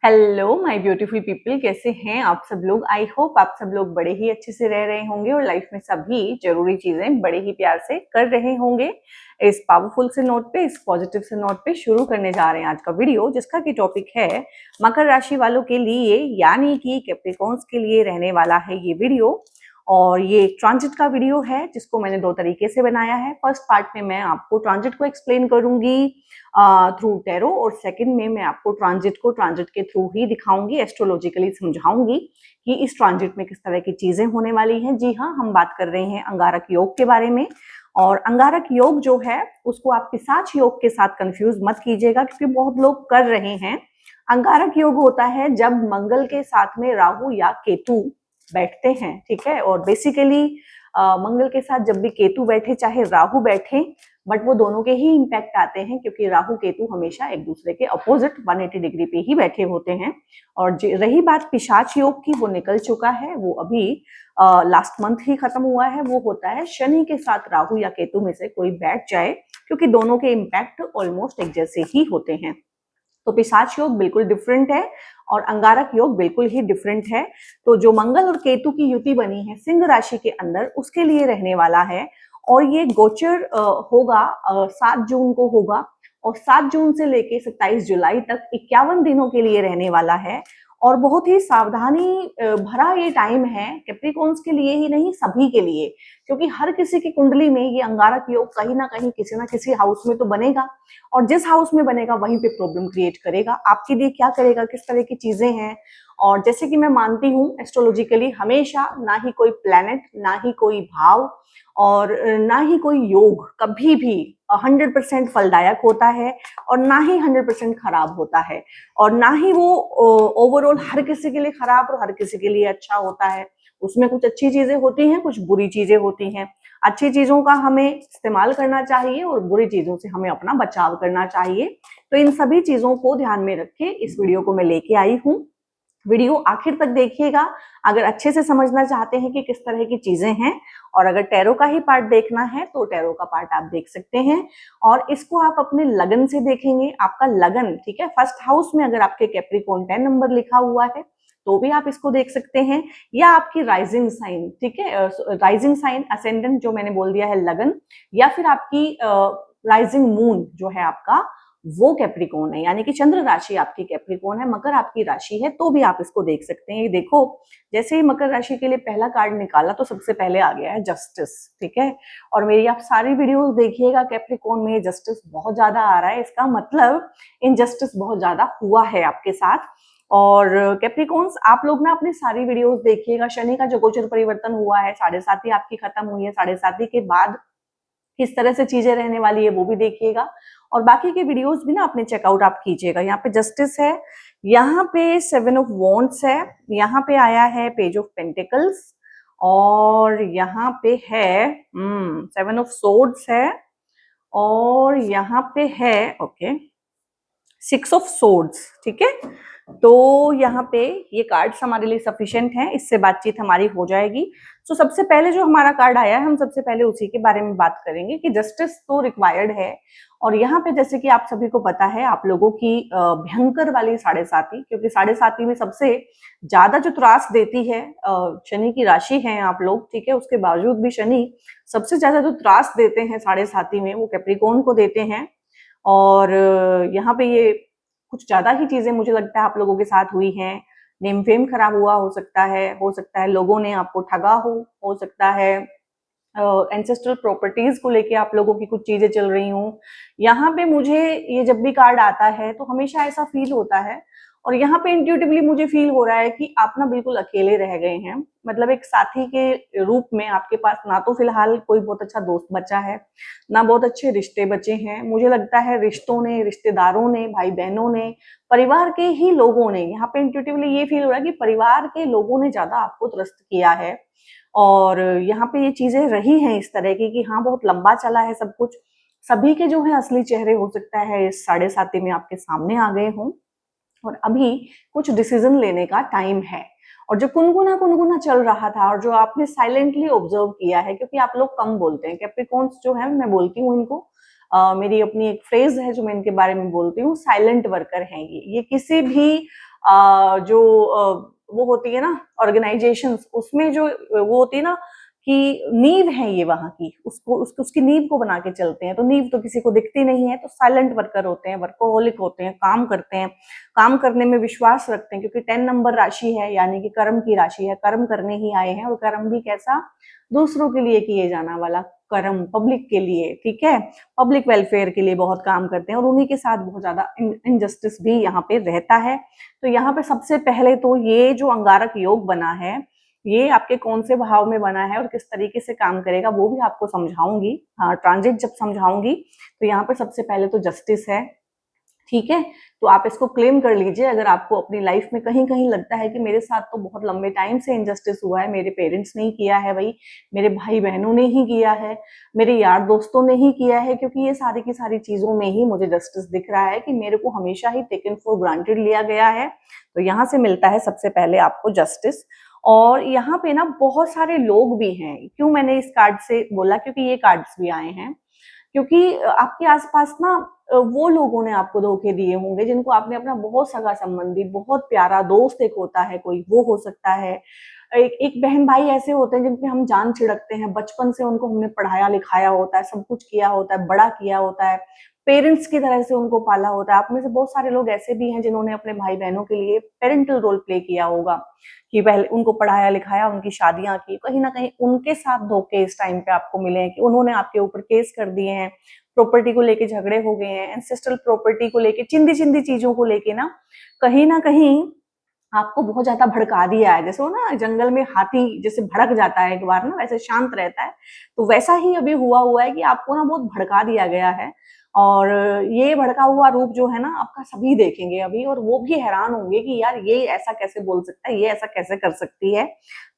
Hello my beautiful people, कैसे हैं आप सब लोग। आई होप आप सब लोग बड़े ही अच्छे से रह रहे होंगे और लाइफ में सभी जरूरी चीजें बड़े ही प्यार से कर रहे होंगे। इस पावरफुल से नोट पे, इस पॉजिटिव से नोट पे शुरू करने जा रहे हैं आज का वीडियो, जिसका की टॉपिक है मकर राशि वालों के लिए, यानी कि कैप्रिकॉर्न्स के लिए रहने वाला है ये वीडियो। और ये ट्रांजिट का वीडियो है जिसको मैंने दो तरीके से बनाया है। फर्स्ट पार्ट में मैं आपको ट्रांजिट को एक्सप्लेन करूंगी थ्रू टैरो, और सेकंड में मैं आपको ट्रांजिट को ट्रांजिट के थ्रू ही दिखाऊंगी, एस्ट्रोलॉजिकली समझाऊंगी कि इस ट्रांजिट में किस तरह की चीजें होने वाली हैं। जी हाँ, हम बात कर रहे हैं अंगारक योग के बारे में। और अंगारक योग जो है उसको आप पिशाच योग के साथ कंफ्यूज मत कीजिएगा, क्योंकि बहुत लोग कर रहे हैं। अंगारक योग होता है जब मंगल के साथ में राहु या केतु बैठते हैं, ठीक है। और बेसिकली मंगल के साथ जब भी केतु बैठे, चाहे राहु बैठे, बट वो दोनों के ही इम्पैक्ट आते हैं, क्योंकि राहु केतु हमेशा एक दूसरे के अपोजिट 180 डिग्री पे ही बैठे होते हैं। और रही बात पिशाच योग की, वो निकल चुका है, वो अभी लास्ट मंथ ही खत्म हुआ है। वो होता है शनि के साथ राहु या केतु में से कोई बैठ जाए, क्योंकि दोनों के इम्पैक्ट ऑलमोस्ट एक जैसे ही होते हैं। तो पिशाच योग बिल्कुल डिफरेंट है और अंगारक योग बिल्कुल ही डिफरेंट है। तो जो मंगल और केतु की युति बनी है सिंह राशि के अंदर, उसके लिए रहने वाला है। और ये गोचर होगा 7 जून को होगा, और 7 जून से लेके 27 जुलाई तक 51 दिनों के लिए रहने वाला है। और बहुत ही सावधानी भरा ये टाइम है कैप्रिकॉर्न्स के लिए ही नहीं, सभी के लिए, क्योंकि हर किसी की कुंडली में ये अंगारक योग कहीं ना कहीं किसी ना किसी हाउस में तो बनेगा, और जिस हाउस में बनेगा वहीं पे प्रॉब्लम क्रिएट करेगा। आपके लिए क्या करेगा, किस तरह की चीजें हैं। और जैसे कि मैं मानती हूँ एस्ट्रोलॉजिकली, हमेशा ना ही कोई प्लैनेट, ना ही कोई भाव, और ना ही कोई योग कभी भी 100% फलदायक होता है, और ना ही 100% खराब होता है, और ना ही वो ओवरऑल हर किसी के लिए खराब और हर किसी के लिए अच्छा होता है। उसमें कुछ अच्छी चीजें होती हैं, कुछ बुरी चीजें होती हैं। अच्छी चीजों का हमें इस्तेमाल करना चाहिए और बुरी चीजों से हमें अपना बचाव करना चाहिए। तो इन सभी चीजों को ध्यान में रख के इस वीडियो को मैं लेके आई हूँ। वीडियो आखिर तक देखिएगा अगर अच्छे से समझना चाहते हैं कि किस तरह की चीजें हैं। और अगर टैरो का ही पार्ट देखना है तो टैरो का पार्ट आप देख सकते हैं, और इसको आप अपने लगन से देखेंगे। आपका लगन, ठीक है, फर्स्ट हाउस में अगर आपके कैप्रिकॉर्न 10 नंबर लिखा हुआ है तो भी आप इसको देख सकते हैं, या आपकी राइजिंग साइन, ठीक है, राइजिंग साइन असेंडेंट जो मैंने बोल दिया है लगन, या फिर आपकी राइजिंग मून जो है आपका, वो कैप्रिकॉर्न है, यानी कि चंद्र राशि आपकी कैप्रिकॉर्न है, मकर आपकी राशि है, तो भी आप इसको देख सकते हैं। ये देखो, जैसे ही मकर राशि के लिए पहला कार्ड निकाला तो सबसे पहले आ गया है जस्टिस, ठीक है। और मेरी आप सारी वीडियोस देखिएगा, कैप्रिकॉर्न में जस्टिस बहुत ज्यादा आ रहा है, इसका मतलब इनजस्टिस बहुत ज्यादा हुआ है आपके साथ। और कैप्रिकॉर्न्स, आप लोग ना अपनी सारी वीडियोस देखिएगा। शनि का जो गोचर परिवर्तन हुआ है, 7.5 आपकी खत्म हुई है, 7.5 के बाद किस तरह से चीजें रहने वाली है वो भी देखिएगा, और बाकी के वीडियोस भी ना अपने चेकआउट आप कीजिएगा। यहाँ पे जस्टिस है, यहाँ पे 7 ऑफ वॉन्ड्स है, यहाँ पे आया है पेज ऑफ पेंटिकल्स, और यहाँ पे है 7 ऑफ सोर्ड्स है, और यहाँ पे है ओके 6 ऑफ सोर्ड्स, ठीक है। तो यहाँ पे ये कार्ड्स हमारे लिए सफिशिएंट हैं, इससे बातचीत हमारी हो जाएगी। तो सबसे पहले जो हमारा कार्ड आया है, हम सबसे पहले उसी के बारे में बात करेंगे कि जस्टिस तो रिक्वायर्ड है। और यहाँ पे जैसे कि आप सभी को पता है, आप लोगों की भयंकर वाली 7.5, क्योंकि 7.5 में सबसे ज्यादा जो त्रास देती है, शनि की राशि है आप लोग, ठीक है, उसके बावजूद भी शनि सबसे ज्यादा जो त्रास देते हैं 7.5 में, वो कैप्रिकॉर्न को देते हैं। और यहाँ पे ये कुछ ज्यादा ही चीजें मुझे लगता है आप लोगों के साथ हुई हैं। नेम फेम खराब हुआ हो सकता है लोगों ने आपको ठगा हो सकता है एंसेस्ट्रल प्रॉपर्टीज को लेके आप लोगों की कुछ चीजें चल रही हूँ। यहाँ पे मुझे ये जब भी कार्ड आता है तो हमेशा ऐसा फील होता है, और यहाँ पे इंट्यूटिवली मुझे फील हो रहा है कि आप ना बिल्कुल अकेले रह गए हैं। मतलब एक साथी के रूप में आपके पास ना तो फिलहाल कोई बहुत अच्छा दोस्त बचा है, ना बहुत अच्छे रिश्ते बचे हैं। मुझे लगता है रिश्तों ने, रिश्तेदारों ने, भाई बहनों ने, परिवार के ही लोगों ने, यहाँ पे इंट्यूटिवली ये फील हो रहा है कि परिवार के लोगों ने ज्यादा आपको त्रस्त किया है। और यहाँ पे ये चीजें रही हैं इस तरह की कि हाँ, बहुत लंबा चला है सब कुछ। सभी के जो है असली चेहरे हो सकता है इस 7.5 में आपके सामने आ गए हों, और अभी कुछ डिसीजन लेने का टाइम है। और जो कुनकुना कुनकुना चल रहा था, और जो आपने साइलेंटली ऑब्जर्व किया है, क्योंकि आप लोग कम बोलते हैं, कैप्रिकॉर्न्स जो है, मैं बोलती हूँ इनको, मेरी अपनी एक फ्रेज है जो मैं इनके बारे में बोलती हूँ, साइलेंट वर्कर हैं ये किसी भी जो वो होती है ना ऑर्गेनाइजेशंस, उसमें जो वो होती है ना कि नींव है ये वहाँ की, उसकी नींव को बना के चलते हैं। तो नींव तो किसी को दिखती नहीं है, तो साइलेंट वर्कर होते हैं, वर्कोहोलिक होते हैं, काम करते हैं, काम करने में विश्वास रखते हैं, क्योंकि 10 नंबर राशि है, यानी कि कर्म की राशि है, कर्म करने ही आए हैं। और कर्म भी कैसा, दूसरों के लिए किए जाना वाला कर्म, पब्लिक के लिए, ठीक है, पब्लिक वेलफेयर के लिए बहुत काम करते हैं। और उन्हीं के साथ बहुत ज्यादा इनजस्टिस भी यहाँ पे रहता है। तो यहाँ पे सबसे पहले तो ये जो अंगारक योग बना है, ये आपके कौन से भाव में बना है और किस तरीके से काम करेगा वो भी आपको समझाऊंगी, हाँ ट्रांजिट जब समझाऊंगी। तो यहाँ पर सबसे पहले तो जस्टिस है, ठीक है। तो आप इसको क्लेम कर लीजिए अगर आपको अपनी लाइफ में कहीं कहीं लगता है कि मेरे साथ तो बहुत लंबे टाइम से इनजस्टिस हुआ है, मेरे पेरेंट्स ने ही किया है भाई, मेरे भाई बहनों ने ही किया है, मेरे यार दोस्तों ने ही किया है, क्योंकि ये सारी की सारी चीजों में ही मुझे जस्टिस दिख रहा है कि मेरे को हमेशा ही टेकन फॉर ग्रांटेड लिया गया है। तो यहाँ से मिलता है सबसे पहले आपको जस्टिस। और यहाँ पे ना बहुत सारे लोग भी हैं, क्यों मैंने इस कार्ड से बोला, क्योंकि ये कार्ड्स भी आए हैं, क्योंकि आपके आसपास ना वो लोगों ने आपको धोखे दिए होंगे जिनको आपने अपना बहुत सगा संबंधी, बहुत प्यारा दोस्त एक होता है कोई, वो हो सकता है। एक बहन भाई ऐसे होते हैं जिन पे हम जान छिड़कते हैं, बचपन से उनको हमने पढ़ाया लिखाया होता है, सब कुछ किया होता है, बड़ा किया होता है, पेरेंट्स की तरह से उनको पाला होता है। आप में से बहुत सारे लोग ऐसे भी हैं जिन्होंने अपने भाई बहनों के लिए पेरेंटल रोल प्ले किया होगा, कि पहले उनको पढ़ाया लिखाया, उनकी शादियां की, कहीं ना कहीं उनके साथ धोखे इस टाइम पे आपको मिले हैं कि उन्होंने आपके ऊपर केस कर दिए हैं, प्रॉपर्टी को लेके झगड़े हो गए हैं, एंसेस्ट्रल प्रॉपर्टी को लेके, चिंदी चिंदी चीजों को लेके ना कहीं आपको बहुत ज्यादा भड़का दिया है। जैसे वो ना जंगल में हाथी जैसे भड़क जाता है एक बार ना, वैसे शांत रहता है, तो वैसा ही अभी हुआ है कि आपको ना बहुत भड़का दिया गया है। और ये भड़का हुआ रूप जो है ना आपका सभी देखेंगे अभी, और वो भी हैरान होंगे कि यार ये ऐसा कैसे बोल सकता है, ये ऐसा कैसे कर सकती है।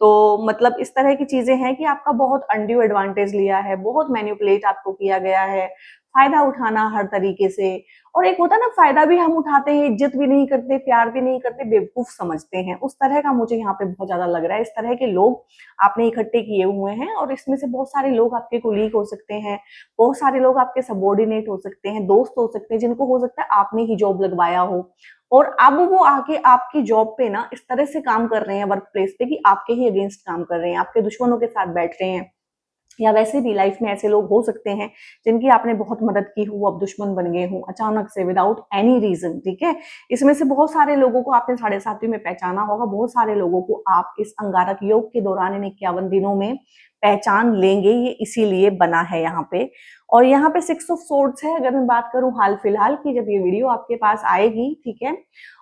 तो मतलब इस तरह की चीजें हैं कि आपका बहुत अनड्यू एडवांटेज लिया है, बहुत मैनिपुलेट आपको किया गया है, फायदा उठाना हर तरीके से। और एक होता है ना, फायदा भी हम उठाते हैं, इज्जत भी नहीं करते, प्यार भी नहीं करते, बेवकूफ समझते हैं, उस तरह का मुझे यहाँ पे बहुत ज्यादा लग रहा है। इस तरह के लोग आपने इकट्ठे किए हुए हैं, और इसमें से बहुत सारे लोग आपके कुलीग हो सकते हैं, बहुत सारे लोग आपके सबॉर्डिनेट हो सकते हैं, दोस्त हो सकते हैं, जिनको हो सकता है आपने ही जॉब लगवाया हो, और अब वो आके आपकी जॉब पे ना इस तरह से काम कर रहे हैं वर्क प्लेस पे कि आपके ही अगेंस्ट काम कर रहे हैं, आपके दुश्मनों के साथ बैठ रहे हैं। या वैसे भी लाइफ में ऐसे लोग हो सकते हैं जिनकी आपने बहुत मदद की हो, अब दुश्मन बन गए हो अचानक से, विदाउट एनी रीजन, ठीक है। इसमें से बहुत सारे लोगों को आपने 7.5 में पहचाना होगा, बहुत सारे लोगों को आप इस अंगारक योग के दौरान इन 51 दिनों में पहचान लेंगे, ये इसीलिए बना है यहाँ पे। और यहाँ पे 6 ऑफ सोर्ड्स है, अगर मैं बात करूं हाल फिलहाल की, जब ये वीडियो आपके पास आएगी, ठीक है,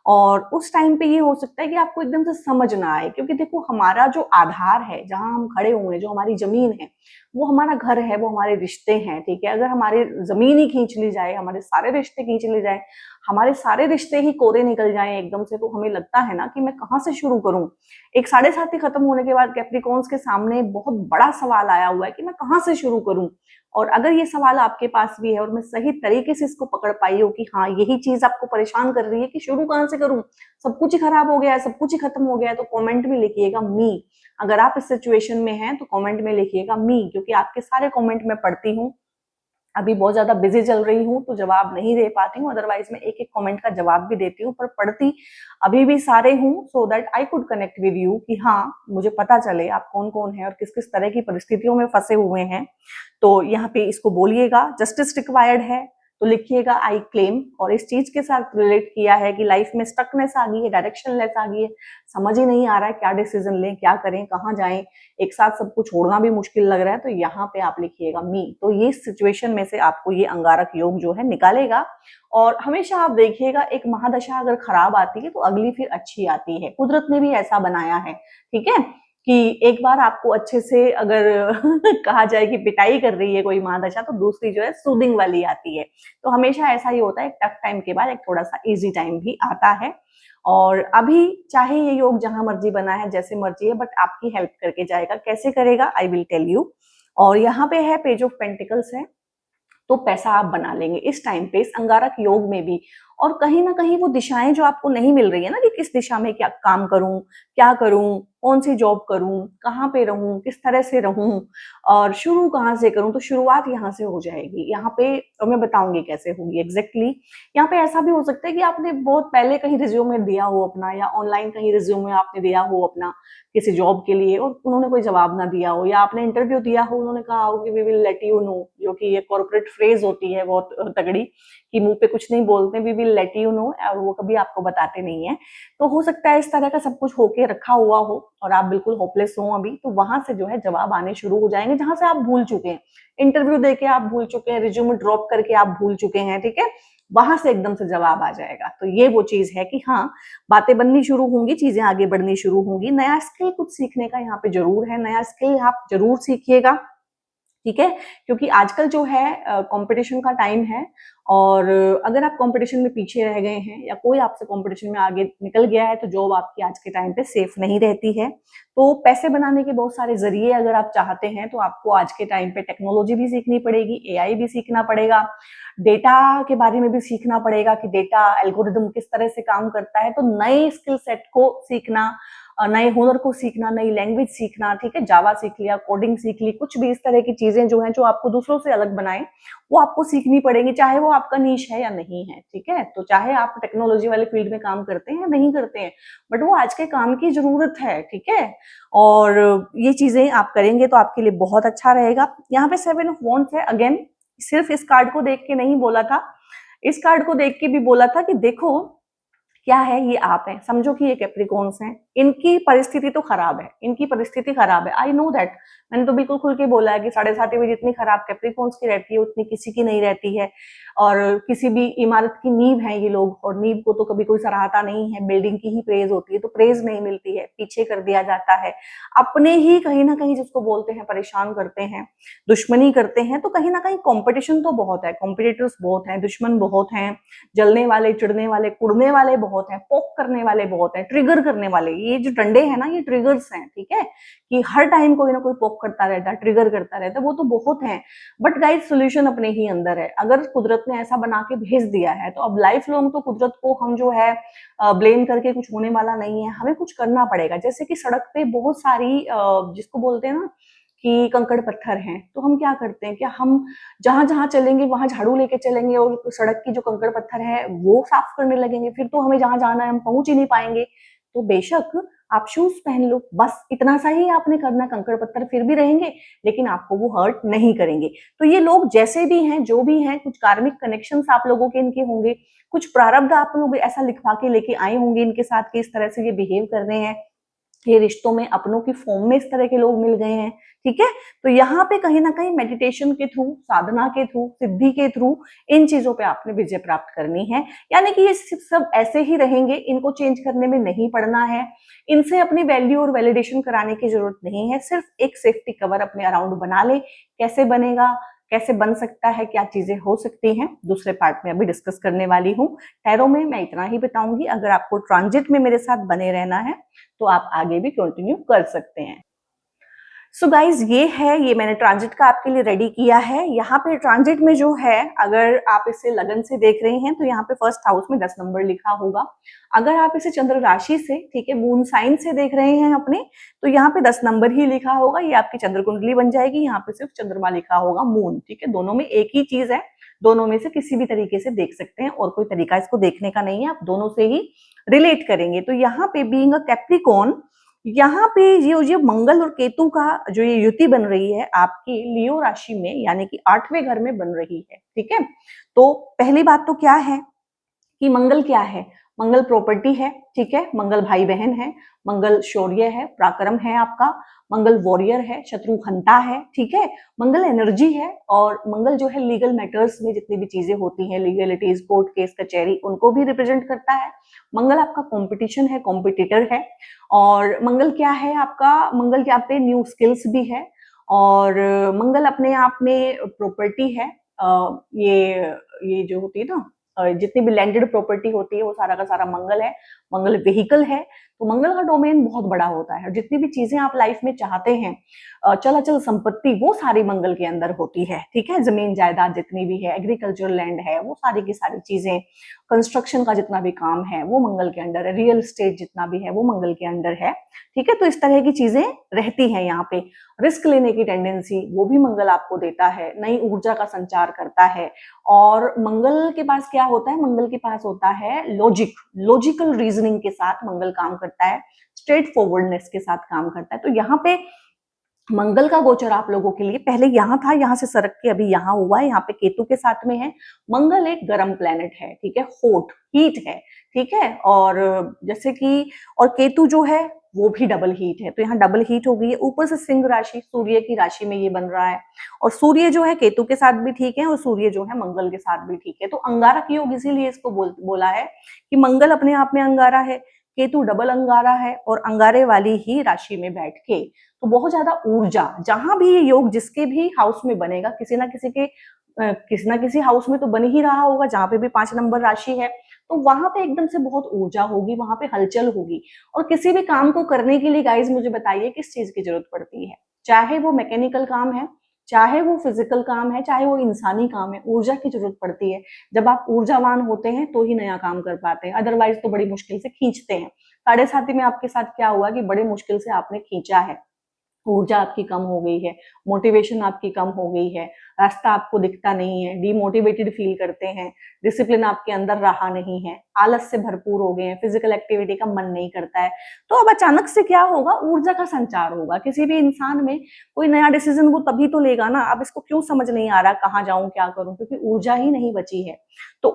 और उस टाइम पे ये हो सकता है कि आपको एकदम से समझ ना आए, क्योंकि देखो हमारा जो आधार है, जहां हम खड़े हुए हैं, जो हमारी जमीन है, वो हमारा घर है, वो हमारे रिश्ते हैं, ठीक है। अगर हमारी जमीन ही खींच ली जाए, हमारे सारे रिश्ते खींच ली जाए, हमारे सारे रिश्ते ही कोरे निकल जाए एकदम से, तो हमें लगता है ना कि मैं कहाँ से शुरू करूं। एक 7.5 खत्म होने के बाद कैप्रिकॉन्स के सामने बहुत बड़ा सवाल आया हुआ है कि मैं कहाँ से शुरू करूं। और अगर ये सवाल आपके पास भी है और मैं सही तरीके से इसको पकड़ पाई हो कि हाँ यही चीज आपको परेशान कर रही है कि शुरू कहाँ से करूं, सब कुछ ही खराब हो गया है, सब कुछ ही खत्म हो गया है, तो कमेंट में लिखिएगा मी। अगर आप इस सिचुएशन में हैं तो कमेंट में लिखिएगा मी, क्योंकि आपके सारे कमेंट मैं पढ़ती हूँ। अभी बहुत ज्यादा बिजी चल रही हूँ तो जवाब नहीं दे पाती हूँ, अदरवाइज मैं एक एक कमेंट का जवाब भी देती हूँ, पर पढ़ती अभी भी सारे हूँ, so that I could connect with you, कि हाँ मुझे पता चले आप कौन कौन है और किस किस तरह की परिस्थितियों में फंसे हुए हैं। तो यहाँ पे इसको बोलिएगा, जस्टिस रिक्वायर्ड है तो लिखिएगा आई क्लेम। और इस चीज के साथ रिलेट किया है कि लाइफ में स्टकनेस आ गई है, डायरेक्शनलेस आ गई है, समझ ही नहीं आ रहा है क्या डिसीजन लें, क्या करें, कहाँ जाएं, एक साथ सब कुछ छोड़ना भी मुश्किल लग रहा है, तो यहाँ पे आप लिखिएगा मी। तो ये सिचुएशन में से आपको ये अंगारक योग जो है निकालेगा। और हमेशा आप देखिएगा एक महादशा अगर खराब आती है तो अगली फिर अच्छी आती है, कुदरत ने भी ऐसा बनाया है, ठीक है, कि एक बार आपको अच्छे से अगर कहा जाए कि पिटाई कर रही है कोई महादशा, तो दूसरी जो है सूदिंग वाली आती है। तो हमेशा ऐसा ही होता है, एक टफ टाइम के बाद एक थोड़ा सा इजी टाइम भी आता है। और अभी चाहे ये योग जहां मर्जी बना है, जैसे मर्जी है, बट आपकी हेल्प करके जाएगा, कैसे करेगा आई विल टेल यू। और यहाँ पे है पेज ऑफ पेंटिकल्स है, तो पैसा आप बना लेंगे इस टाइम पे, इस अंगारक योग में भी। और कहीं ना कहीं वो दिशाएं जो आपको नहीं मिल रही है ना कि किस दिशा में क्या काम करूं, क्या करूं, कौन सी जॉब करूं, कहाँ पे रहूं, किस तरह से रहूं और शुरू कहाँ से करूं। तो शुरुआत यहाँ से हो जाएगी। यहाँ पे मैं बताऊंगी कैसे होगी एग्जैक्टली। यहाँ पे ऐसा भी हो सकता है कि आपने बहुत पहले कहीं रिज्यूमे दिया हो अपना, या ऑनलाइन कहीं रिज्यूमे आपने दिया हो अपना किसी जॉब के लिए और उन्होंने कोई जवाब ना दिया हो, या आपने इंटरव्यू दिया हो, उन्होंने कहा हो कि we will let you know, जो कि ये कॉर्पोरेट फ्रेज होती है बहुत तगड़ी कि मुंह पे कुछ नहीं बोलते, we will let you know, और वो कभी आपको बताते नहीं है। तो हो सकता है इस तरह का सब कुछ होके रखा हुआ हो और आप बिल्कुल होपलेस हो अभी, तो वहां से जो है जवाब आने शुरू हो जाएंगे जहां से आप भूल चुके हैं, इंटरव्यू देके आप भूल चुके हैं, रिज्यूमे ड्रॉप करके आप भूल चुके हैं, ठीक है। वहां से एकदम से जवाब आ जाएगा। तो ये वो चीज है कि हाँ, बातें बननी शुरू होंगी, चीजें आगे बढ़नी शुरू होंगी। नया स्किल कुछ सीखने का यहाँ पे जरूर है, नया स्किल आप जरूर सीखिएगा, ठीक है। क्योंकि आजकल जो है कंपटीशन का टाइम है, और अगर आप कंपटीशन में पीछे रह गए हैं या कोई आपसे कंपटीशन में आगे निकल गया है तो जॉब आपकी आज के टाइम पे सेफ नहीं रहती है। तो पैसे बनाने के बहुत सारे जरिए अगर आप चाहते हैं तो आपको आज के टाइम पे टेक्नोलॉजी भी सीखनी पड़ेगी, एआई भी सीखना पड़ेगा, डेटा के बारे में भी सीखना पड़ेगा कि डेटा एल्गोरिदम किस तरह से काम करता है। तो नए स्किल सेट को सीखना, नए हुनर को सीखना, नई लैंग्वेज सीखना, ठीक है, जावा सीख लिया, कोडिंग सीख ली, कुछ भी इस तरह की चीजें जो हैं जो आपको दूसरों से अलग बनाए, वो आपको सीखनी पड़ेगी, चाहे वो आपका नीश है या नहीं है, ठीक है। तो चाहे आप टेक्नोलॉजी वाले फील्ड में काम करते हैं या नहीं करते हैं, बट वो आज के काम की जरूरत है, ठीक है। और ये चीजें आप करेंगे तो आपके लिए बहुत अच्छा रहेगा। यहाँ पे 7 ऑफ वॉन्ड्स है। अगेन सिर्फ इस कार्ड को देख के नहीं बोला था, इस कार्ड को देख के भी बोला था कि देखो क्या है, ये आप हैं, समझो कि ये कैप्रिकॉन्स हैं, इनकी परिस्थिति तो खराब है, इनकी परिस्थिति खराब है, आई नो दैट। मैंने तो बिल्कुल खुल के बोला है कि 7:30 जितनी खराब कैप्रिकॉन्स की रहती है उतनी किसी की नहीं रहती है। और किसी भी इमारत की नींव है ये लोग, और नींव को तो कभी कोई सराहता नहीं है, बिल्डिंग की ही प्रेज होती है, तो प्रेज नहीं मिलती है, पीछे कर दिया जाता है। अपने ही कहीं ना कहीं जिसको बोलते हैं परेशान करते हैं, दुश्मनी करते हैं। तो कहीं ना कहीं कॉम्पिटिशन तो बहुत है, कॉम्पिटिटर्स बहुत हैं, दुश्मन बहुत हैं, जलने वाले, चिढ़ने वाले, कुड़ने वाले बहुत हैं, पोक करने वाले बहुत हैं, ट्रिगर करने वाले। ये जो डंडे हैं ना, ये ट्रिगर्स हैं, ठीक है, कि हर टाइम कोई ना कोई पोक करता रहता है, ट्रिगर करता रहता है, वो तो बहुत है। बट गाइस सोल्यूशन अपने ही अंदर है। अगर कुदरत ने ऐसा बना के भेज दिया है तो अब लाइफ लॉन्ग तो कुदरत को हम जो है ब्लेम करके कुछ होने वाला नहीं है, हमें कुछ करना पड़ेगा। जैसे कि सड़क पे बहुत सारी जिसको बोलते हैं ना कि कंकड़ पत्थर हैं, तो हम क्या करते हैं, क्या हम जहां जहां चलेंगे वहां झाड़ू लेके चलेंगे और सड़क की जो कंकड़ पत्थर है वो साफ करने लगेंगे, फिर तो हमें जहां जाना है हम पहुंच ही नहीं पाएंगे। तो बेशक आप शूज पहन लो, बस इतना सा ही आपने करना, कंकड़ पत्थर फिर भी रहेंगे लेकिन आपको वो हर्ट नहीं करेंगे। तो ये लोग जैसे भी हैं, जो भी हैं, कुछ कार्मिक कनेक्शंस आप लोगों के इनके होंगे, कुछ प्रारब्ध आप लोग ऐसा लिखवा के लेके आए होंगे इनके साथ कि इस तरह से ये बिहेव कर रहे हैं, ये रिश्तों में अपनों की फॉर्म में इस तरह के लोग मिल गए हैं, ठीक है। तो यहाँ पे कहीं ना कहीं मेडिटेशन के थ्रू, साधना के थ्रू, सिद्धि के थ्रू इन चीजों पे आपने विजय प्राप्त करनी है। यानी कि ये सब ऐसे ही रहेंगे, इनको चेंज करने में नहीं पड़ना है, इनसे अपनी वैल्यू और वैलिडेशन कराने की जरूरत नहीं है। सिर्फ एक सेफ्टी कवर अपने अराउंड बना ले। कैसे बनेगा, कैसे बन सकता है, क्या चीजें हो सकती हैं, दूसरे पार्ट में अभी डिस्कस करने वाली हूँ। टैरो में मैं इतना ही बताऊंगी। अगर आपको ट्रांजिट में मेरे साथ बने रहना है तो आप आगे भी कंटिन्यू कर सकते हैं। सो गाइज ये मैंने ट्रांजिट का आपके लिए रेडी किया है। यहाँ पे ट्रांजिट में जो है, अगर आप इसे लगन से देख रहे हैं तो यहाँ पे फर्स्ट हाउस में 10 नंबर लिखा होगा। अगर आप इसे चंद्र राशि से, ठीक है, मून साइन से देख रहे हैं अपने, तो यहाँ पे 10 नंबर ही लिखा होगा। ये आपकी चंद्र कुंडली बन जाएगी। यहाँ पे सिर्फ चंद्रमा लिखा होगा, मून, ठीक है। दोनों में एक ही चीज है, दोनों में से किसी भी तरीके से देख सकते हैं, और कोई तरीका इसको देखने का नहीं है, आप दोनों से ही रिलेट करेंगे। तो यहाँ पे बीइंग अ कैप्रिकॉर्न, यहाँ पे ये मंगल और केतु का जो ये युति बन रही है आपकी लियो राशि में, यानी कि 8वें घर में बन रही है, ठीक है। तो पहली बात तो क्या है कि मंगल क्या है, मंगल प्रॉपर्टी है, ठीक है, मंगल भाई बहन है, मंगल शौर्य है, पराक्रम है आपका, मंगल वॉरियर है, शत्रु हंता है, ठीक है, मंगल एनर्जी है। और मंगल जो है लीगल मैटर्स में जितनी भी चीजें होती हैं, लीगलिटीज, कोर्ट केस कचहरी, उनको भी रिप्रेजेंट करता है। मंगल आपका कॉम्पिटिशन है, कॉम्पिटिटर है। और मंगल क्या है आपका, मंगल क्या पे न्यू स्किल्स भी है। और मंगल अपने आप में प्रॉपर्टी है। ये जो होती है ना जितनी भी लैंडेड प्रॉपर्टी होती है वो सारा का सारा मंगल है, मंगल व्हीकल है, तो मंगल का डोमेन बहुत बड़ा होता है। जितनी भी चीजें आप लाइफ में चाहते हैं, चलाचल संपत्ति, वो सारी मंगल के अंदर होती है, ठीक है। जमीन जायदाद जितनी भी है, एग्रीकल्चर लैंड है, वो सारी की सारी चीजें, कंस्ट्रक्शन का जितना भी काम है वो मंगल के अंडर है, रियल एस्टेट जितना भी है वो मंगल के अंडर है, ठीक है। तो इस तरह की चीजें रहती हैं यहाँ पे। रिस्क लेने की टेंडेंसी वो भी मंगल आपको देता है, नई ऊर्जा का संचार करता है। और मंगल के पास क्या होता है, मंगल के पास होता है लॉजिकल रीजनिंग के साथ मंगल काम करता है, स्ट्रेट फॉरवर्डनेस के साथ काम करता है। तो यहाँ पे मंगल का गोचर आप लोगों के लिए पहले यहाँ था, यहाँ से सरक के अभी यहाँ हुआ है, यहाँ पे केतु के साथ में है। मंगल एक गर्म प्लेनेट है, ठीक है, हॉट हीट है, ठीक है। और जैसे कि और केतु जो है वो भी डबल हीट है, तो यहाँ डबल हीट हो गई है। ऊपर से सिंह राशि, सूर्य की राशि में ये बन रहा है, और सूर्य जो है केतु के साथ भी ठीक है और सूर्य जो है मंगल के साथ भी ठीक है। तो अंगारक योग इसीलिए इसको बोला है कि मंगल अपने आप में अंगारा है, केतु डबल अंगारा है, और अंगारे वाली ही राशि में बैठ के तो बहुत ज्यादा ऊर्जा, जहां भी ये योग जिसके भी हाउस में बनेगा, किसी ना किसी हाउस में तो बन ही रहा होगा, जहां पे भी 5 नंबर राशि है, तो वहां पे एकदम से बहुत ऊर्जा होगी, वहां पे हलचल होगी। और किसी भी काम को करने के लिए गाइज मुझे बताइए किस चीज की जरूरत पड़ती है, चाहे वो मैकेनिकल काम है, चाहे वो फिजिकल काम है, चाहे वो इंसानी काम है, ऊर्जा की जरूरत पड़ती है। जब आप ऊर्जावान होते हैं तो ही नया काम कर पाते हैं, अदरवाइज तो बड़ी मुश्किल से खींचते हैं। 7.5 में आपके साथ क्या हुआ कि बड़ी मुश्किल से आपने खींचा है, ऊर्जा आपकी कम हो गई है, मोटिवेशन आपकी कम हो गई है, रास्ता आपको दिखता नहीं है, डिमोटिवेटेड फील करते हैं, डिसिप्लिन आपके अंदर रहा नहीं है, आलस से भरपूर हो गए हैं, फिजिकल एक्टिविटी का मन नहीं करता है। तो अब अचानक से क्या होगा, ऊर्जा का संचार होगा। किसी भी इंसान में कोई नया डिसीजन वो तभी तो लेगा ना, अब इसको क्यों समझ नहीं आ रहा कहाँ जाऊं क्या करूं, क्योंकि ऊर्जा ही नहीं बची है। तो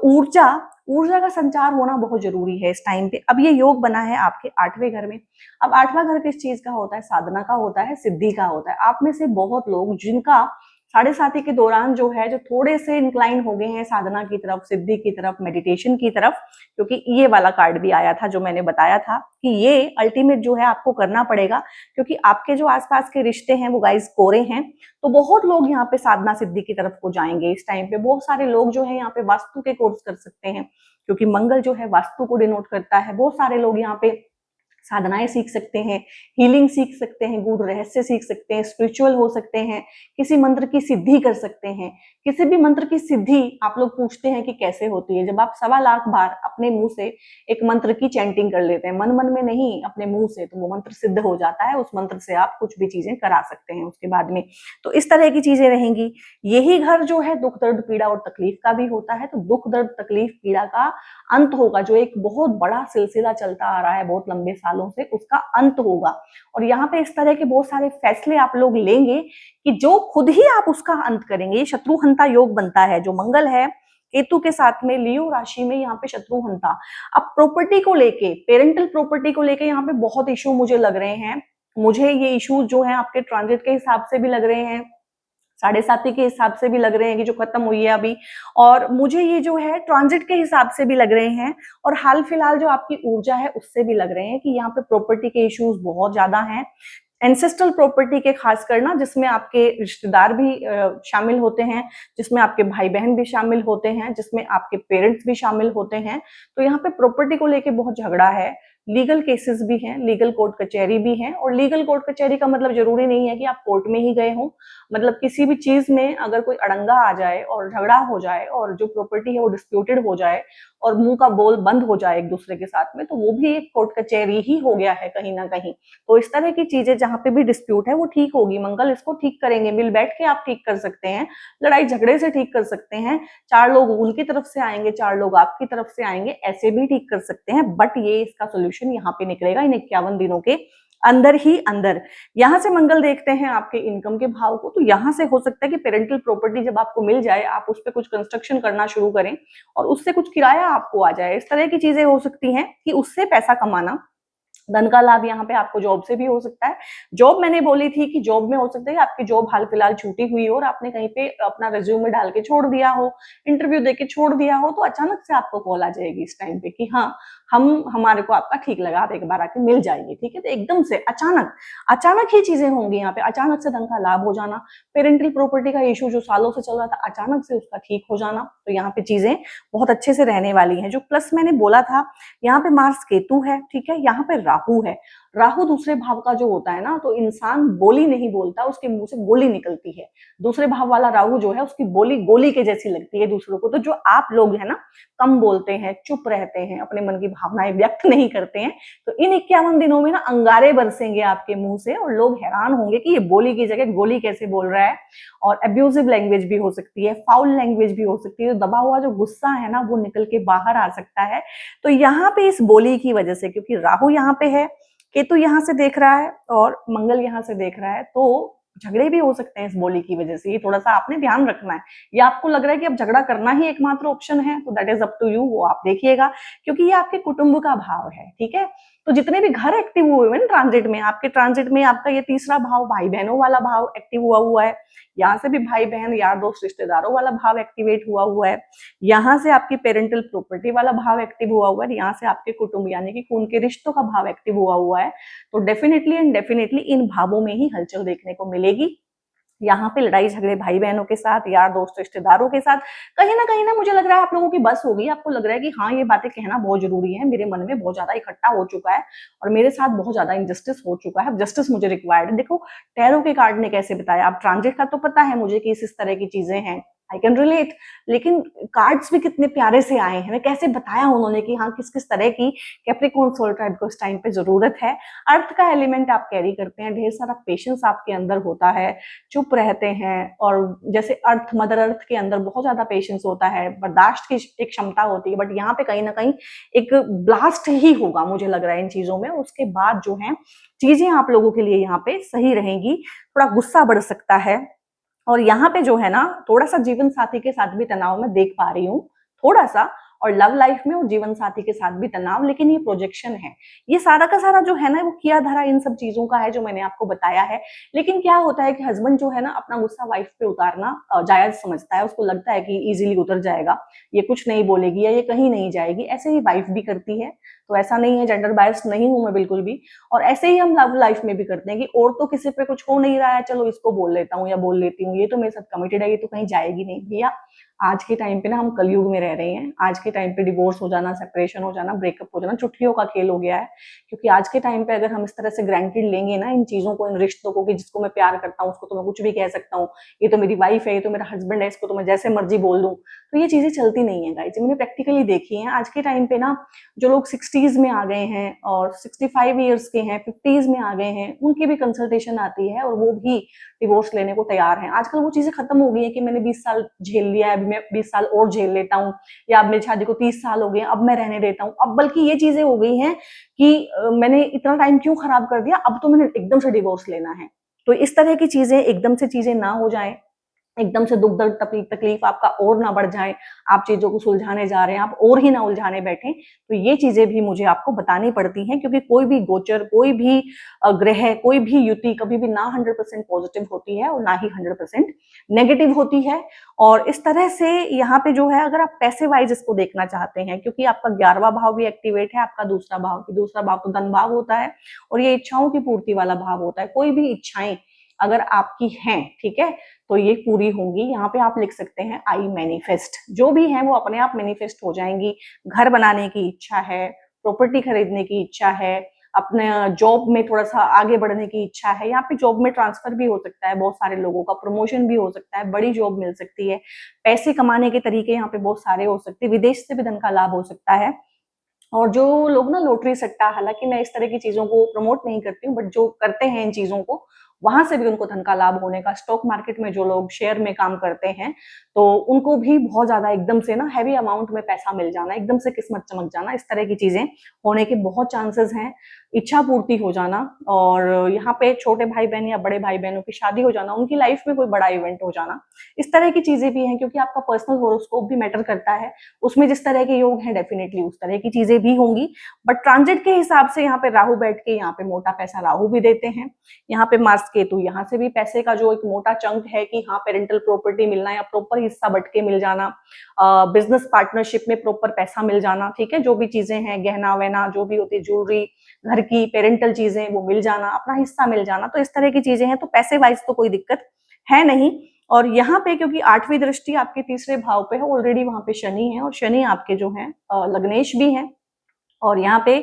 ऊर्जा का संचार होना बहुत जरूरी है इस टाइम पे। अब ये योग बना है आपके 8वें घर में। अब 8वां घर किस चीज का होता है, साधना का होता है, सिद्धि का होता है। आप में से बहुत लोग जिनका 7.5 के दौरान जो है, जो थोड़े से इंक्लाइन हो गए हैं साधना की तरफ, सिद्धि की तरफ, मेडिटेशन की तरफ, क्योंकि ये वाला कार्ड भी आया था जो मैंने बताया था कि ये अल्टीमेट जो है आपको करना पड़ेगा, क्योंकि आपके जो आसपास के रिश्ते हैं वो गाइस कोरे हैं। तो बहुत लोग यहाँ पे साधना सिद्धि की तरफ को जाएंगे इस टाइम पे। बहुत सारे लोग जो है यहाँ पे वास्तु के कोर्स कर सकते हैं, क्योंकि मंगल जो है वास्तु को डिनोट करता है। बहुत सारे लोग यहाँ पे साधनाएं सीख सकते हैं, हीलिंग सीख सकते हैं, गूढ़ रहस्य सीख सकते हैं, स्पिरिचुअल हो सकते हैं, किसी मंत्र की सिद्धि कर सकते हैं। किसी भी मंत्र की सिद्धि आप लोग पूछते हैं कि कैसे होती है, जब आप 1.25 लाख बार अपने मुंह से एक मंत्र की चैंटिंग कर लेते हैं, मन मन में नहीं अपने मुंह से, तो वो मंत्र सिद्ध हो जाता है। उस मंत्र से आप कुछ भी चीजें करा सकते हैं उसके बाद में। तो इस तरह की चीजें रहेंगी। यही घर जो है दुख दर्द पीड़ा और तकलीफ का भी होता है। तो दुख दर्द तकलीफ पीड़ा का अंत होगा, जो एक बहुत बड़ा सिलसिला चलता आ रहा है बहुत लंबे सालों से, उसका अंत होगा। और यहाँ पे इस तरह के बहुत सारे फैसले आप लोग लेंगे कि जो खुद ही आप उसका अंत करेंगे। शत्रुहंता योग बनता है, जो मंगल है केतु के साथ में लियो राशि में, यहाँ पे शत्रुहंता। अब प्रॉपर्टी को लेके, पेरेंटल प्रॉपर्टी को लेके यहाँ पे बहुत इशू मुझे लग रहे हैं। मुझे ये इशू जो है आपके ट्रांजिट के हिसाब से भी लग रहे हैं, 7.5 के हिसाब से भी लग रहे हैं कि जो खत्म हुई है अभी, और मुझे ये जो है ट्रांजिट के हिसाब से भी लग रहे हैं, और हाल फिलहाल जो आपकी ऊर्जा है उससे भी लग रहे हैं कि यहाँ पे प्रॉपर्टी के इश्यूज बहुत ज्यादा हैं। एंसेस्ट्रल प्रॉपर्टी के खास करना, जिसमें आपके रिश्तेदार भी शामिल होते हैं, जिसमें आपके भाई बहन भी शामिल होते हैं, जिसमें आपके पेरेंट्स भी शामिल होते हैं। तो यहाँ पे प्रॉपर्टी को लेके बहुत झगड़ा है, लीगल केसेस भी हैं, लीगल कोर्ट कचहरी भी हैं। और लीगल कोर्ट कचहरी का मतलब जरूरी नहीं है कि आप कोर्ट में ही गए हों, मतलब किसी भी चीज में अगर कोई अड़ंगा आ जाए और झगड़ा हो जाए और जो प्रॉपर्टी है वो डिस्प्यूटेड हो जाए और मुंह का बोल बंद हो जाए एक दूसरे के साथ में, तो वो भी एक कोर्ट कचहरी ही हो गया है कहीं ना कहीं। तो इस तरह की चीजें जहां पे भी डिस्प्यूट है वो ठीक होगी, मंगल इसको ठीक करेंगे। मिल बैठ के आप ठीक कर सकते हैं, लड़ाई झगड़े से ठीक कर सकते हैं, 4 लोग उनकी तरफ से आएंगे, 4 लोग आपकी तरफ से आएंगे, ऐसे भी ठीक कर सकते हैं। बट ये इसका सोल्यूशन यहाँ पे निकलेगा इन 51 दिनों के अंदर ही अंदर। यहां से मंगल देखते हैं आपके इनकम के भाव को, तो यहां से हो सकता है कि पेरेंटल प्रॉपर्टी जब आपको मिल जाए, आप उस पर कुछ कंस्ट्रक्शन करना शुरू करें और उससे कुछ किराया आपको आ जाए। इस तरह की चीजें हो सकती हैं कि उससे पैसा कमाना धन का लाभ यहाँ पे आपको जॉब से भी हो सकता है। जॉब मैंने बोली थी कि जॉब में हो सकता है आपकी जॉब हाल फिलहाल छूटी हुई हो और आपने कहीं पे अपना रिज्यूमे डाल के छोड़ दिया हो, इंटरव्यू देके छोड़ दिया हो, तो अचानक से आपको कॉल आ जाएगी इस टाइम पे कि हाँ, हमारे को आपका ठीक लगा, आप एक बार आके मिल जाइए, ठीक है। तो एकदम से अचानक ही चीजें होंगी यहाँ पे, अचानक से धन का लाभ हो जाना, पेरेंटल प्रॉपर्टी का इशू जो सालों से चल रहा था अचानक से उसका ठीक हो जाना। तो यहाँ पे चीजें बहुत अच्छे से रहने वाली हैं। जो प्लस मैंने बोला था, यहाँ पे मार्स केतु है, ठीक है, यहाँ पे राहु है। राहु दूसरे भाव का जो होता है ना, तो इंसान बोली नहीं बोलता, उसके मुंह से गोली निकलती है। दूसरे भाव वाला राहु जो है, उसकी बोली गोली के जैसी लगती है दूसरों को। तो जो आप लोग है ना, कम बोलते हैं, चुप रहते हैं, अपने मन की भावनाएं व्यक्त नहीं करते हैं, तो इन 51 दिनों में ना अंगारे बरसेंगे आपके मुंह से और लोग हैरान होंगे कि ये बोली की जगह गोली कैसे बोल रहा है। और एब्यूजिव लैंग्वेज भी हो सकती है, फाउल लैंग्वेज भी हो सकती है, तो दबा हुआ जो गुस्सा है ना, वो निकल के बाहर आ सकता है। तो यहाँ पे इस बोली की वजह से, क्योंकि राहु यहाँ पे है, केतु यहाँ से देख रहा है और मंगल यहाँ से देख रहा है, तो झगड़े भी हो सकते हैं इस बोली की वजह से। ये थोड़ा सा आपने ध्यान रखना है। या आपको लग रहा है कि अब झगड़ा करना ही एकमात्र ऑप्शन है, तो that is up to you, वो आप देखिएगा, क्योंकि ये आपके कुटुंब का भाव है, ठीक है। तो जितने भी घर एक्टिव हुए हुए ट्रांजिट में, आपके ट्रांजिट में आपका ये तीसरा भाव, भाई बहनों वाला भाव एक्टिव हुआ है। यहाँ से भी भाई बहन, यार दोस्त, रिश्तेदारों वाला भाव एक्टिवेट हुआ है। यहाँ से आपकी पेरेंटल प्रॉपर्टी वाला भाव एक्टिव हुआ है। यहाँ से आपके कुटुंब यानी कि खून के रिश्तों का भाव एक्टिव हुआ है। तो डेफिनेटली एंड डेफिनेटली इन भावों में ही हलचल देखने को मिलेगी। यहाँ पे लड़ाई झगड़े भाई बहनों के साथ, यार दोस्त रिश्तेदारों के साथ, कहीं ना मुझे लग रहा है आप लोगों की बस होगी। आपको लग रहा है कि हाँ, ये बातें कहना बहुत जरूरी है, मेरे मन में बहुत ज्यादा इकट्ठा हो चुका है और मेरे साथ बहुत ज्यादा इनजस्टिस हो चुका है, जस्टिस मुझे रिक्वायर्ड है। देखो टैरो के कार्ड ने कैसे बताया, आप ट्रांजिट का तो पता है मुझे कि इस तरह की चीजें हैं, आई कैन रिलेट, लेकिन कार्ड्स भी कितने प्यारे से आए हैं, कैसे बताया उन्होंने कि हाँ किस किस तरह की कैप्रिकॉर्न सोल ट्राइब को इस टाइम पे जरूरत है। अर्थ का एलिमेंट आप कैरी करते हैं, ढेर सारा पेशेंस आपके अंदर होता है, चुप रहते हैं, और जैसे अर्थ, मदर अर्थ के अंदर बहुत ज्यादा पेशेंस होता है, बर्दाश्त की एक क्षमता होती है, बट यहाँ पे कहीं ना कहीं एक ब्लास्ट ही होगा मुझे लग रहा है इन चीजों में। उसके बाद जो है चीजें आप लोगों के लिए यहाँ पे सही रहेंगी। थोड़ा गुस्सा बढ़ सकता है, और यहाँ पे जो है ना, थोड़ा सा जीवन साथी के साथ भी तनाव मैं देख पा रही हूँ, थोड़ा सा, और लव लाइफ में और जीवन साथी के साथ भी तनाव, लेकिन ये प्रोजेक्शन है। ये सारा का सारा जो है ना, वो किया धरा इन सब चीजों का है जो मैंने आपको बताया है। लेकिन क्या होता है कि हस्बैंड जो है ना, अपना गुस्सा वाइफ पे उतारना जायज समझता है, उसको लगता है कि इजीली उतर जाएगा, ये कुछ नहीं बोलेगी या ये कहीं नहीं जाएगी। ऐसे ही वाइफ भी करती है, तो ऐसा नहीं है, जेंडर बायस्ड नहीं हूं मैं बिल्कुल भी। और ऐसे ही हम लव लाइफ में भी करते हैं कि और तो किसी पे कुछ हो नहीं रहा है, चलो इसको बोल लेता हूँ या बोल लेती हूँ, ये तो मेरे साथ कमिटेड है, ये तो कहीं जाएगी नहीं। भैया आज के टाइम पे ना हम कलयुग में रह रहे हैं। आज के टाइम पे डिवोर्स हो जाना, सेपरेशन हो जाना, ब्रेकअप हो जाना चुटकियों का खेल हो गया है। क्योंकि आज के टाइम पे अगर हम इस तरह से ग्रांटेड लेंगे ना इन चीजों को, इन रिश्तों को, कि जिसको मैं प्यार करता हूँ उसको तो मैं कुछ भी कह सकता हूँ, ये तो मेरी वाइफ है, ये तो मेरा हस्बैंड है, इसको तो मैं जैसे मर्जी बोल दूं, तो ये चीजें चलती नहीं है गाइस। मैंने प्रैक्टिकली देखी है। आज के टाइम पे ना जो लोग 60s में आ गए हैं और 65 ईयर्स के हैं, 50s में आ गए हैं, उनकी भी कंसल्टेशन आती है और वो भी डिवोर्स लेने को तैयार हैं। आजकल वो चीजें खत्म हो गई है कि मैंने 20 साल झेल लिया है, अभी मैं 20 साल और झेल लेता हूँ, या अब मेरी शादी को 30 साल हो गए, अब मैं रहने देता हूँ। अब बल्कि ये चीजें हो गई हैं कि मैंने इतना टाइम क्यों खराब कर दिया, अब तो मैंने एकदम से डिवोर्स लेना है। तो इस तरह की चीजें, एकदम से चीजें ना हो जाए, एकदम से दुख दर्द तकलीफ आपका और ना बढ़ जाए, आप चीजों को सुलझाने जा रहे हैं, आप और ही ना उलझाने बैठे, तो ये चीजें भी मुझे आपको बतानी पड़ती हैं। क्योंकि कोई भी गोचर, कोई भी ग्रह, कोई भी युति कभी भी ना 100% पॉजिटिव होती है और ना ही 100% नेगेटिव होती है। और इस तरह से यहाँ पे जो है, अगर आप पैसे वाइज इसको देखना चाहते हैं, क्योंकि आपका 11वां भाव भी एक्टिवेट है, आपका दूसरा भाव तो धन भाव होता है और ये इच्छाओं की पूर्ति वाला भाव होता है। कोई भी इच्छाएं अगर आपकी हैं, ठीक है, तो ये पूरी होंगी। यहाँ पे आप लिख सकते हैं आई मैनिफेस्ट, जो भी है वो अपने आप मैनिफेस्ट हो जाएंगी। घर बनाने की इच्छा है, प्रॉपर्टी खरीदने की इच्छा है, अपने जॉब में थोड़ा सा आगे बढ़ने की इच्छा है, यहाँ पे जॉब में ट्रांसफर भी हो सकता है, बहुत सारे लोगों का प्रमोशन भी हो सकता है, बड़ी जॉब मिल सकती है, पैसे कमाने के तरीके यहाँ पे बहुत सारे हो सकते हैं, विदेश से भी धन का लाभ हो सकता है। और जो लोग ना लॉटरी सट्टा, हालांकि मैं इस तरह की चीजों को प्रमोट नहीं करती हूँ, बट जो करते हैं इन चीजों को, वहां से भी उनको धन का लाभ होने का, स्टॉक मार्केट में जो लोग शेयर में काम करते हैं तो उनको भी बहुत ज्यादा एकदम से ना हैवी अमाउंट में पैसा मिल जाना, एकदम से किस्मत चमक जाना, इस तरह की चीजें होने के बहुत चांसेस हैं। इच्छा पूर्ति हो जाना, और यहाँ पे छोटे भाई बहन या बड़े भाई बहनों की शादी हो जाना, उनकी लाइफ में कोई बड़ा इवेंट हो जाना, इस तरह की चीजें भी हैं, क्योंकि आपका पर्सनल होरोस्कोप भी मैटर करता है। उसमें जिस तरह के योग हैं डेफिनेटली उस तरह की चीजें भी होंगी। बट ट्रांजिट के हिसाब से यहाँ पे राहु बैठ के यहाँ पे मोटा पैसा राहु भी देते हैं। यहाँ पे मार्स केतु, यहाँ से भी पैसे का जो एक मोटा चंक है कि हाँ पेरेंटल प्रॉपर्टी मिलना या प्रॉपर हिस्सा बट के मिल जाना, बिजनेस पार्टनरशिप में प्रॉपर पैसा मिल जाना, ठीक है, जो भी चीजें हैं गहना वहना जो भी होती है, ज्वेलरी, घर की पेरेंटल चीजें वो मिल जाना, अपना हिस्सा मिल जाना, तो इस तरह की चीजें हैं। तो पैसे वाइज तो कोई दिक्कत है नहीं। और यहाँ पे क्योंकि 8वीं दृष्टि आपके तीसरे भाव पे है, ऑलरेडी वहां पे शनि है, और शनि आपके जो है लग्नेश भी है, और यहाँ पे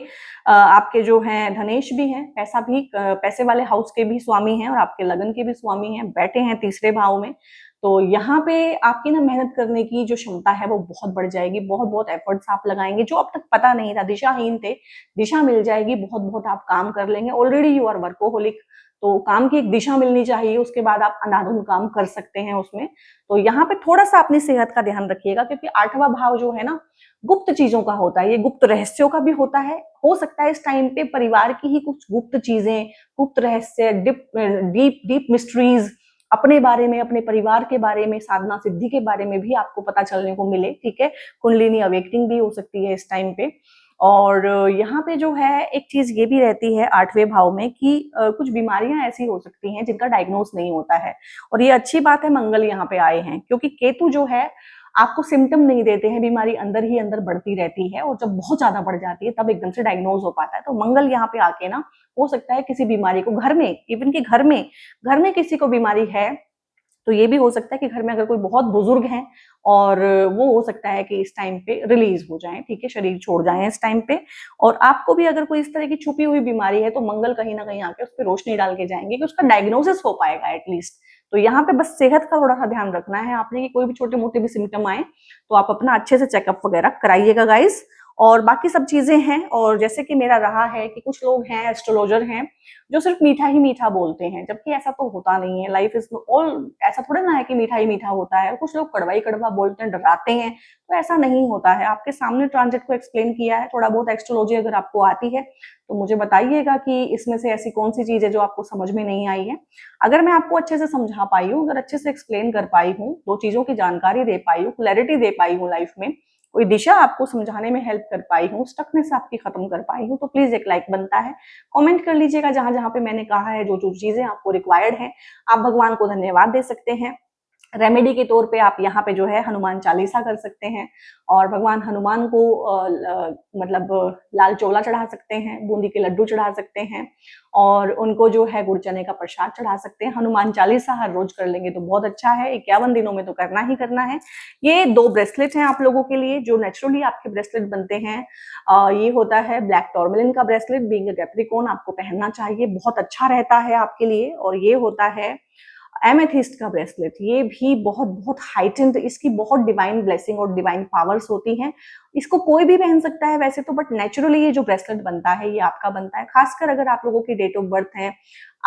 आपके जो हैं धनेश भी हैं, पैसा भी पैसे वाले हाउस के भी स्वामी हैं और आपके लगन के भी स्वामी हैं, बैठे हैं तीसरे भाव में। तो यहाँ पे आपकी ना मेहनत करने की जो क्षमता है वो बहुत बढ़ जाएगी, बहुत बहुत एफर्ट्स आप लगाएंगे, जो अब तक पता नहीं था, दिशाहीन थे, दिशा मिल जाएगी, बहुत बहुत आप काम कर लेंगे। ऑलरेडी यू आर वर्कोहोलिक, तो काम की एक दिशा मिलनी चाहिए, उसके बाद आप अंधाधुंध काम कर सकते हैं उसमें। तो यहाँ पे थोड़ा सा अपनी सेहत का ध्यान रखिएगा, क्योंकि 8वां भाव जो है ना गुप्त चीजों का होता है, ये गुप्त रहस्यों का भी होता है। हो सकता है इस टाइम पे परिवार की ही कुछ गुप्त चीजें, गुप्त रहस्य, डीप डीप मिस्ट्रीज अपने बारे में, अपने परिवार के बारे में, साधना सिद्धि के बारे में भी आपको पता चलने को मिले, ठीक है। कुंडलिनी अवेकनिंग भी हो सकती है इस टाइम पे। और यहाँ पे जो है एक चीज ये भी रहती है 8वें भाव में कि कुछ बीमारियां ऐसी हो सकती हैं जिनका डायग्नोस नहीं होता है, और ये अच्छी बात है मंगल यहाँ पे आए हैं, क्योंकि केतु जो है आपको सिम्टम नहीं देते हैं, बीमारी अंदर ही अंदर बढ़ती रहती है, और जब बहुत ज्यादा बढ़ जाती है तब एकदम से डायग्नोज हो पाता है। तो मंगल यहाँ पे आके ना हो सकता है किसी बीमारी को घर में, इवन कि घर में किसी को बीमारी है, तो ये भी हो सकता है कि घर में अगर कोई बहुत बुजुर्ग हैं और वो हो सकता है कि इस टाइम पे रिलीज हो जाएं, ठीक है, शरीर छोड़ जाएं इस टाइम पे। और आपको भी अगर कोई इस तरह की छुपी हुई बीमारी है तो मंगल कहीं ना कहीं आके उस पर रोशनी डाल के जाएंगे कि उसका डायग्नोसिस हो पाएगा एटलीस्ट। तो यहाँ पे बस सेहत का थोड़ा सा ध्यान रखना है आपने कि कोई भी छोटे मोटे भी सिम्टम आए तो आप अपना अच्छे से चेकअप वगैरह कराइएगा गाइस। और बाकी सब चीजें हैं, और जैसे कि मेरा रहा है कि कुछ लोग हैं एस्ट्रोलॉजर हैं जो सिर्फ मीठा ही मीठा बोलते हैं, जबकि ऐसा तो होता नहीं है। लाइफ इज ऑल, ऐसा थोड़ा ना है कि मीठा ही मीठा होता है। कुछ लोग कड़वा ही कड़वा बोलते हैं, डराते हैं, तो ऐसा नहीं होता है। आपके सामने ट्रांजिट को एक्सप्लेन किया है, थोड़ा बहुत एस्ट्रोलॉजी अगर आपको आती है तो मुझे बताइएगा कि इसमें से ऐसी कौन सी चीज है जो आपको समझ में नहीं आई है। अगर मैं आपको अच्छे से समझा पाई हूँ, अगर अच्छे से एक्सप्लेन कर पाई हूँ, दो चीजों की जानकारी दे पाई हूँ, क्लैरिटी दे पाई हूँ, लाइफ में कोई दिशा आपको समझाने में हेल्प कर पाई हूँ, स्टकनेस आपकी खत्म कर पाई हूँ, तो प्लीज एक लाइक बनता है। कमेंट कर लीजिएगा जहां जहां पे मैंने कहा है, जो जो चीजें आपको रिक्वायर्ड है। आप भगवान को धन्यवाद दे सकते हैं। रेमेडी के तौर पे आप यहाँ पे जो है हनुमान चालीसा कर सकते हैं, और भगवान हनुमान को मतलब लाल चोला चढ़ा सकते हैं, बूंदी के लड्डू चढ़ा सकते हैं, और उनको जो है गुड़ चने का प्रसाद चढ़ा सकते हैं। हनुमान चालीसा हर रोज कर लेंगे तो बहुत अच्छा है, 51 दिनों में तो करना ही करना है। ये 2 ब्रेसलेट हैं आप लोगों के लिए जो नेचुरली आपके ब्रेसलेट बनते हैं। ये होता है ब्लैक टॉर्मलिन का ब्रेसलेट, बीइंग अ कैप्रिकॉर्न आपको पहनना चाहिए, बहुत अच्छा रहता है आपके लिए। और ये होता है एमेथिस्ट का ब्रेसलेट, ये भी बहुत बहुत हाइटेंड, इसकी बहुत डिवाइन ब्लेसिंग और डिवाइन पावर्स होती हैं। इसको कोई भी पहन सकता है वैसे तो, बट नेचुरली ये जो ब्रेसलेट बनता है ये आपका बनता है, खासकर अगर आप लोगों की डेट ऑफ बर्थ है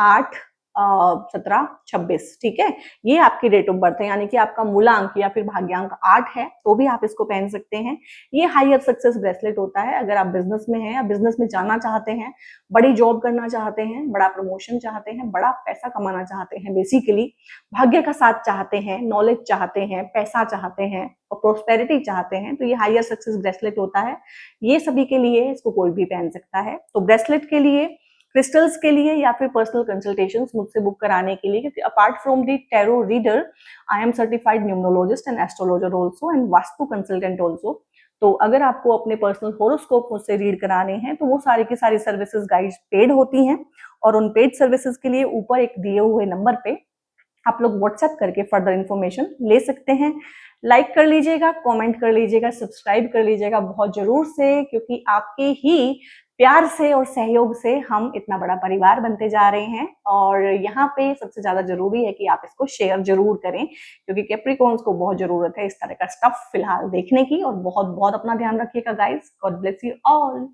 8, 17, 26, ठीक है, ये आपकी डेट ऑफ बर्थ है, यानी कि आपका मूलांक या फिर भाग्यांक 8 है तो भी आप इसको पहन सकते हैं। ये हायर सक्सेस ब्रेसलेट होता है अगर आप बिजनेस में हैं या बिजनेस में जाना चाहते हैं, बड़ी जॉब करना चाहते हैं, बड़ा प्रमोशन चाहते हैं, बड़ा पैसा कमाना चाहते हैं, बेसिकली भाग्य का साथ चाहते हैं, नॉलेज चाहते हैं, पैसा चाहते हैं और प्रोस्पेरिटी चाहते हैं, तो ये हायर सक्सेस ब्रेसलेट होता है। ये सभी के लिए, इसको कोई भी पहन सकता है। तो ब्रेसलेट के लिए, क्रिस्टल्स के लिए या फिर पर्सनल कंसल्टेशंस मुझसे बुक कराने के लिए, क्योंकि apart from the tarot reader I am certified numerologist and astrologer also and vastu consultant also. तो अगर आपको अपने पर्सनल होरोस्कोप मुझसे रीड कराने हैं तो वो सारी की सारी सर्विसेज गाइड पेड होती हैं, और उन पेड सर्विसेज के लिए ऊपर एक दिए हुए नंबर पे आप लोग व्हाट्सएप करके फर्दर इंफॉर्मेशन ले सकते हैं। लाइक कर लीजिएगा, कमेंट कर लीजिएगा, सब्सक्राइब कर लीजिएगा बहुत जरूर से, क्योंकि आपके ही प्यार से और सहयोग से हम इतना बड़ा परिवार बनते जा रहे हैं। और यहाँ पे सबसे ज्यादा जरूरी है कि आप इसको शेयर जरूर करें, क्योंकि कैप्रिकॉर्न्स को बहुत जरूरत है इस तरह का स्टफ फिलहाल देखने की। और बहुत बहुत अपना ध्यान रखिएगा guys. God bless you all.